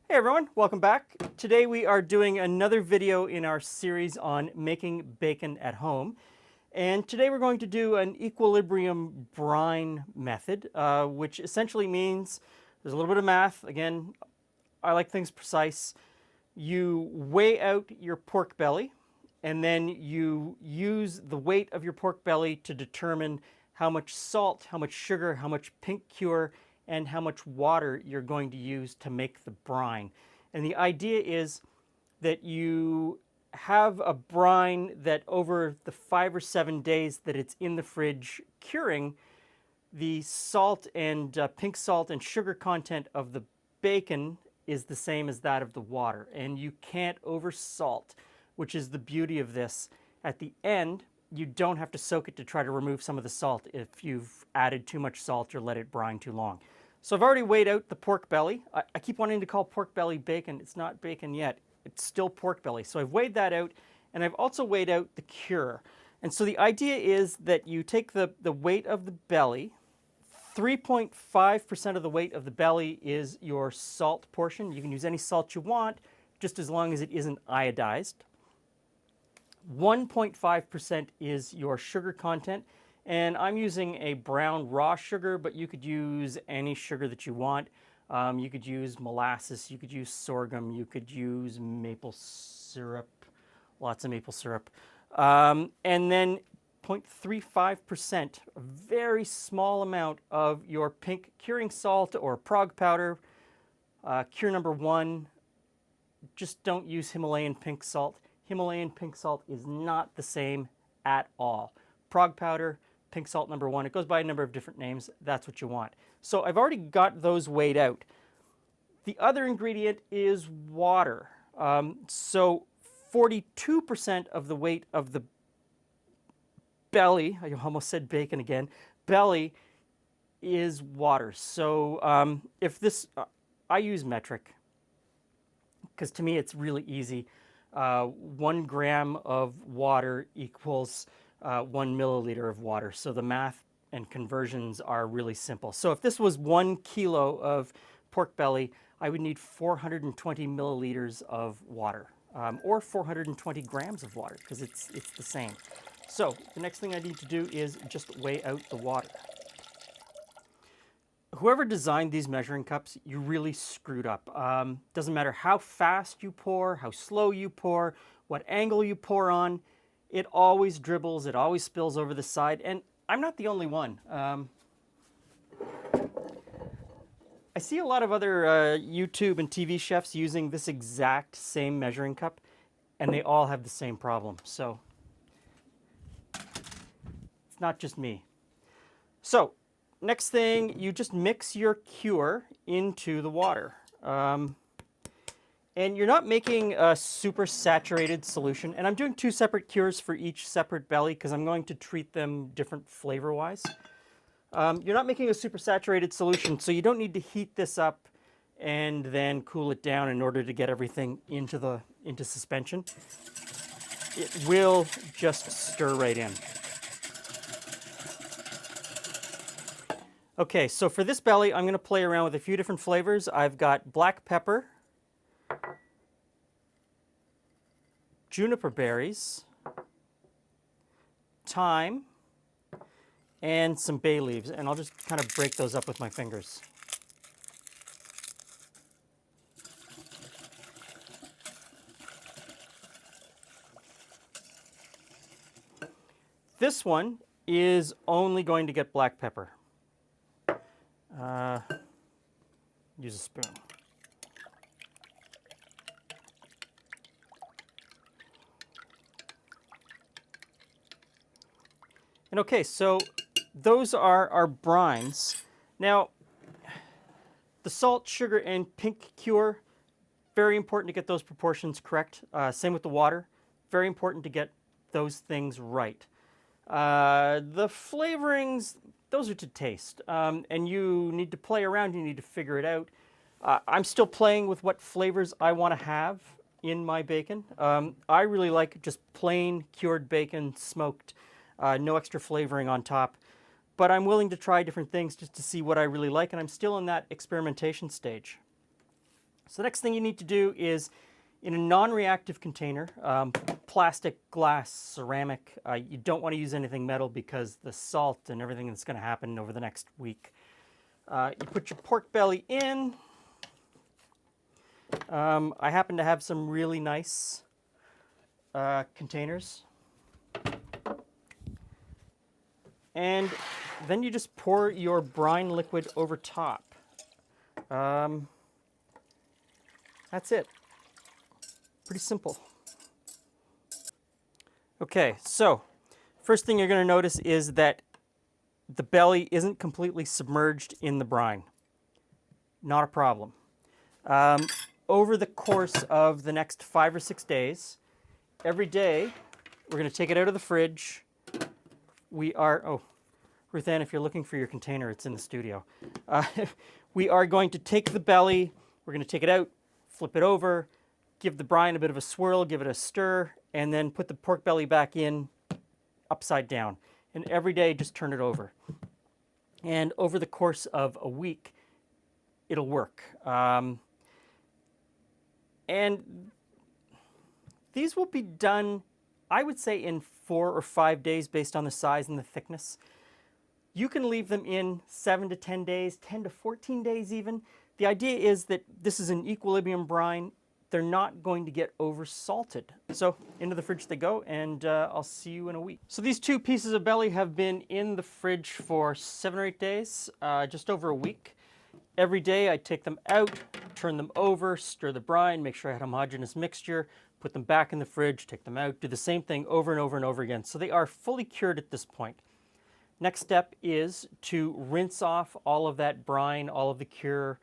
Hey everyone, welcome back. Today we are doing another video in our series on making bacon at home. And today we're going to do an equilibrium brine method, which essentially means there's a little bit of math. Again, I like things precise. You weigh out your pork belly, and then you use the weight of your pork belly to determine how much salt, how much sugar, how much pink cure, and how much water you're going to use to make the brine. And the idea is that you have a brine that over the 5 or 7 days that it's in the fridge curing, the salt and pink salt and sugar content of the bacon is the same as that of the water. And you can't over salt, which is the beauty of this. At the end, you don't have to soak it to try to remove some of the salt if you've added too much salt or let it brine too long. So I've already weighed out the pork belly. I keep wanting to call pork belly bacon. It's not bacon yet. It's still pork belly. So I've weighed that out, and I've also weighed out the cure. And so the idea is that you take the weight of the belly. 3.5% of the weight of the belly is your salt portion. You can use any salt you want, just as long as it isn't iodized. 1.5% is your sugar content, and I'm using a brown raw sugar, but you could use any sugar that you want. You could use molasses, you could use sorghum, you could use maple syrup, lots of maple syrup. And then 0.35%, a very small amount of your pink curing salt or Prague powder, cure number 1. Just don't use Himalayan pink salt. Himalayan pink salt is not the same at all. Prague powder, pink salt number 1, it goes by a number of different names. That's what you want. So I've already got those weighed out. The other ingredient is water. So 42% of the weight of the belly, I almost said bacon again, belly is water. So if this, I use metric, because to me it's really easy. 1 gram of water equals 1 milliliter of water. So the math and conversions are really simple. So if this was 1 kilo of pork belly, I would need 420 milliliters of water, or 420 grams of water, because it's the same. So the next thing I need to do is just weigh out the water. Whoever designed these measuring cups, you really screwed up. Doesn't matter how fast you pour, how slow you pour, what angle you pour on, it always dribbles, it always spills over the side, and I'm not the only one. I see a lot of other YouTube and TV chefs using this exact same measuring cup, and they all have the same problem. So it's not just me. So next thing, you just mix your cure into the water. And you're not making a super saturated solution. And I'm doing 2 separate cures for each separate belly because I'm going to treat them different flavor-wise. You're not making a super saturated solution, so you don't need to heat this up and then cool it down in order to get everything into suspension. It will just stir right in. Okay, so for this belly, I'm going to play around with a few different flavors. I've got black pepper, juniper berries, thyme, and some bay leaves. And I'll just kind of break those up with my fingers. This one is only going to get black pepper. Use a spoon. And okay, so those are our brines. Now, the salt, sugar, and pink cure, very important to get those proportions correct. Same with the water, very important to get those things right. The flavorings, those are to taste, and you need to play around, you need to figure it out. I'm still playing with what flavors I want to have in my bacon. I really like just plain cured bacon, smoked, no extra flavoring on top. But I'm willing to try different things just to see what I really like, and I'm still in that experimentation stage. So the next thing you need to do is, in a non-reactive container, plastic, glass, ceramic, you don't want to use anything metal because the salt and everything that's going to happen over the next week. You put your pork belly in. I happen to have some really nice containers. And then you just pour your brine liquid over top. That's it. Pretty simple. Okay, so first thing you're going to notice is that the belly isn't completely submerged in the brine. Not a problem. Over the course of the next 5 or 6 days, every day we're going to take it out of the fridge. Oh, Ruth Ann, if you're looking for your container, it's in the studio. We are going to take the belly, we're going to take it out, flip it over, give the brine a bit of a swirl, give it a stir, and then put the pork belly back in upside down. And every day, just turn it over. And over the course of a week, it'll work. And these will be done, I would say, in 4 or 5 days based on the size and the thickness. You can leave them in 7 to 10 days, 10 to 14 days even. The idea is that this is an equilibrium brine. They're not going to get over salted. So into the fridge they go, and I'll see you in a week. So these 2 pieces of belly have been in the fridge for 7 or 8 days, just over a week. Every day I take them out, turn them over, stir the brine, make sure I had a homogeneous mixture, put them back in the fridge, take them out, do the same thing over and over and over again. So they are fully cured at this point. Next step is to rinse off all of that brine, all of the cure,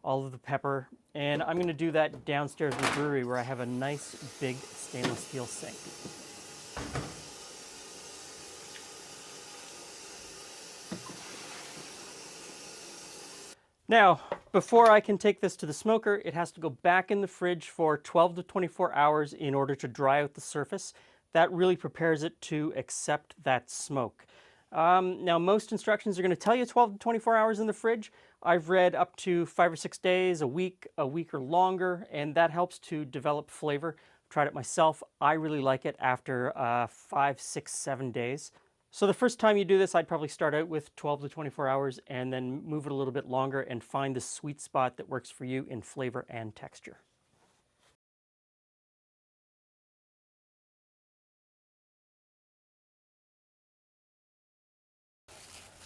all of the pepper, and I'm going to do that downstairs in the brewery where I have a nice big stainless steel sink. Now, before I can take this to the smoker, it has to go back in the fridge for 12 to 24 hours in order to dry out the surface. That really prepares it to accept that smoke. Now, most instructions are going to tell you 12 to 24 hours in the fridge. I've read up to 5 or 6 days, a week or longer, and that helps to develop flavor. I've tried it myself. I really like it after 5, 6, 7 days. So the first time you do this, I'd probably start out with 12 to 24 hours and then move it a little bit longer and find the sweet spot that works for you in flavor and texture.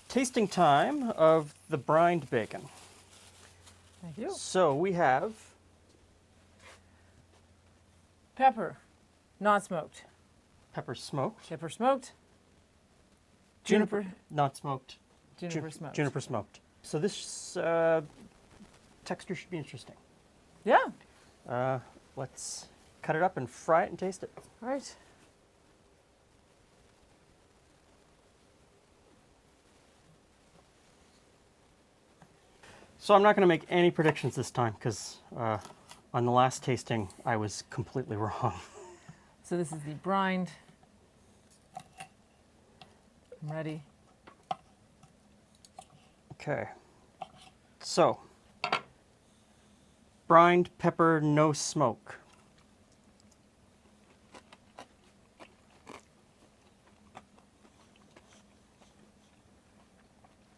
Tasting time of the brined bacon. Thank you. So we have Pepper, not smoked. pepper smoked, Pepper smoked. juniper not smoked, Juniper smoked. juniper smoked. So this texture should be interesting. Yeah. Let's cut it up and fry it and taste it. All right. So I'm not going to make any predictions this time because on the last tasting I was completely wrong. So this is the brined. I'm ready. Okay. So, brined pepper, no smoke.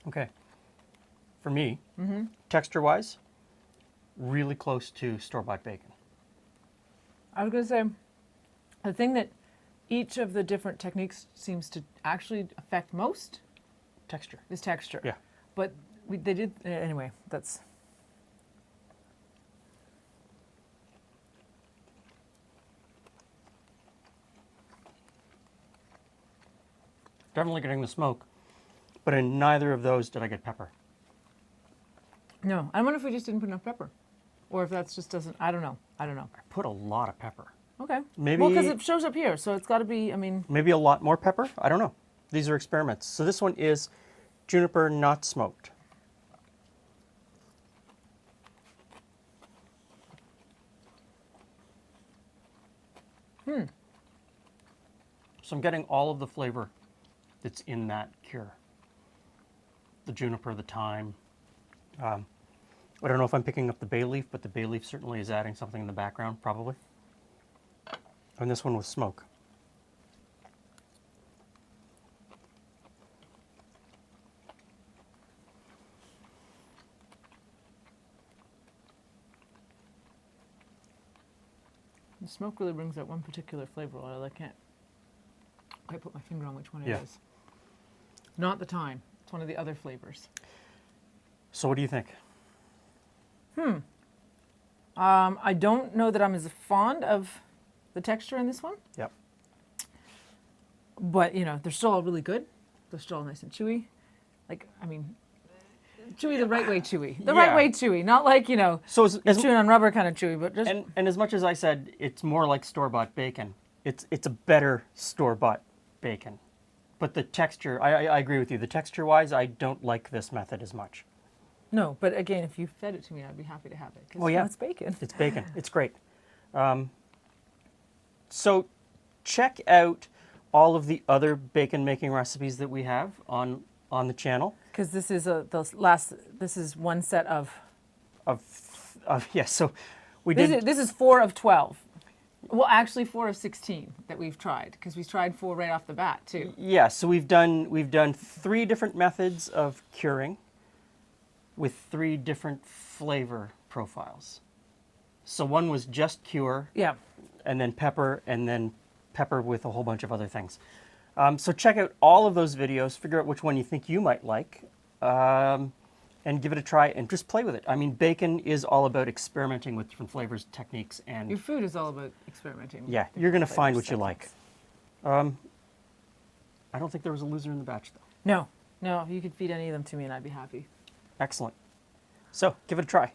Okay. For me, texture-wise, really close to store-bought bacon. I was going to say, the thing that each of the different techniques seems to actually affect most Texture. is texture. Yeah. But they did, anyway, that's. Definitely getting the smoke, but in neither of those did I get pepper. No, I wonder if we just didn't put enough pepper. Or if that's just doesn't, I don't know. I put a lot of pepper. Okay. Maybe. Well, because it shows up here, so it's got to be, I mean. Maybe a lot more pepper? I don't know. These are experiments. So this one is juniper not smoked. So I'm getting all of the flavor that's in that cure. The juniper, the thyme. I don't know if I'm picking up the bay leaf, but the bay leaf certainly is adding something in the background, probably. And this one was smoke. The smoke really brings out one particular flavor oil. I can't quite put my finger on which one it Yeah. is. Not the thyme. It's one of the other flavors. So what do you think? I don't know that I'm as fond of the texture in this one, Yep. but you know, they're still all really good. They're still nice and chewy. Like, I mean, chewy the right way chewy. The right Yeah. way chewy. Not like, you know, So you're chewing on rubber kind of chewy, but just and as much as I said it's more like store-bought bacon, it's a better store-bought bacon. But the texture, I agree with you. The texture-wise, I don't like this method as much. no. But again, if you fed it to me, I'd be happy to have it. 'Cause, Oh, you know, yeah. it's bacon. It's bacon. It's great. So check out all of the other bacon making recipes that we have on the channel. Because this is this is one set of. Yes, so we This did. is, this is 4 of 12. Well, actually 4 of 16 that we've tried, because we tried 4 right off the bat too. Yeah, so we've done 3 different methods of curing with 3 different flavor profiles. So one was just cure, Yeah. and then pepper with a whole bunch of other things. So check out all of those videos, figure out which one you think you might like, and give it a try and just play with it. I mean, bacon is all about experimenting with different flavors, techniques, and Your food is all about experimenting. with yeah, different you're going to find flavors, what you like. techniques. I don't think there was a loser in the batch, though. No, if you could feed any of them to me, and I'd be happy. Excellent. So give it a try.